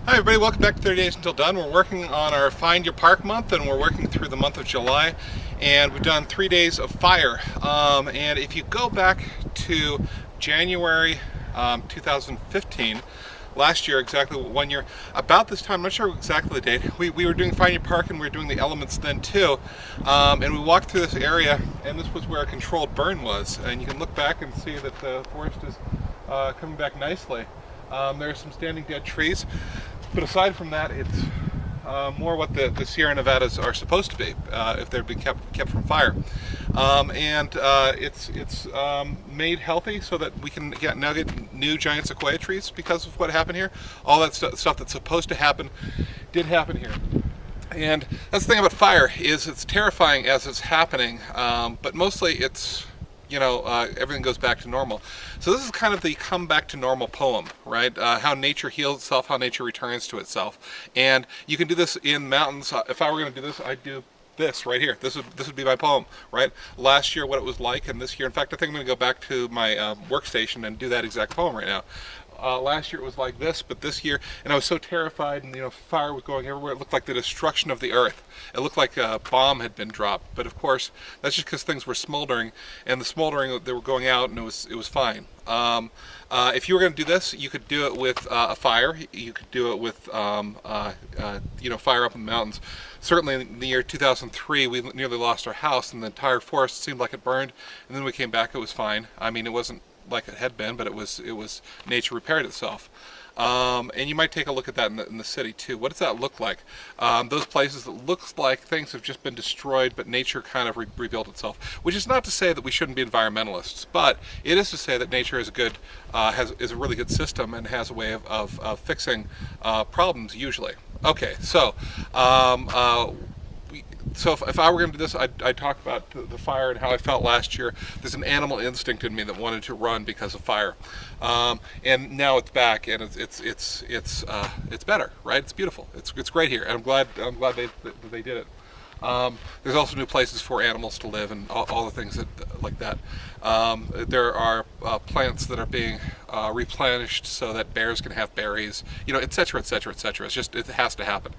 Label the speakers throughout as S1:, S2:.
S1: Hi everybody, welcome back to 30 Days Until Done. We're working on our Find Your Park month, and we're working through the month of July, and we've done 3 days of fire. And if you go back to January 2015, last year, exactly 1 year, about this time, I'm not sure exactly the date, we were doing Find Your Park and we were doing the elements then too. And we walked through this area, and this was where a controlled burn was. And you can look back and see that the forest is coming back nicely. There are some standing dead trees, but aside from that, it's more what the Sierra Nevadas are supposed to be if they're being kept from fire. It's made healthy so that we can now get new giant sequoia trees because of what happened here. All that stuff that's supposed to happen did happen here. And that's the thing about fire, is it's terrifying as it's happening, but mostly it's, everything goes back to normal. So this is kind of the come back to normal poem, right? How nature heals itself, how nature returns to itself. And you can do this in mountains. If I were going to do this, I'd do this right here. This would be my poem, right? Last year what it was like, and this year, in fact, I think I'm going to go back to my workstation and do that exact poem right now. Last year it was like this, but this year, and I was so terrified, and fire was going everywhere. It looked like the destruction of the earth. It looked like a bomb had been dropped, but of course that's just because things were smoldering, and the smoldering, they were going out, and it was fine. If you were going to do this, you could do it with a fire. You could do it with fire up in the mountains. Certainly in the year 2003, we nearly lost our house, and the entire forest seemed like it burned, and then we came back. It was fine. I mean, it wasn't like it had been, but it was nature repaired itself. And you might take a look at that in the city too. What does that look like? Those places that looks like things have just been destroyed, but nature kind of rebuilt itself. Which is not to say that we shouldn't be environmentalists, but it is to say that nature is is a really good system and has a way of fixing problems usually. Okay, so if I were going to do this, I'd talk about the fire and how I felt last year. There's an animal instinct in me that wanted to run because of fire, and now it's back, and it's better, right? It's beautiful. It's great here, and I'm glad they did it. There's also new places for animals to live and all the things like that. There are plants that are being replenished so that bears can have berries, etc., etc., etc. It has to happen.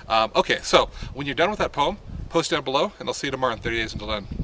S1: Okay, so when you're done with that poem, post down below, and I'll see you tomorrow in 30 Days Until Done.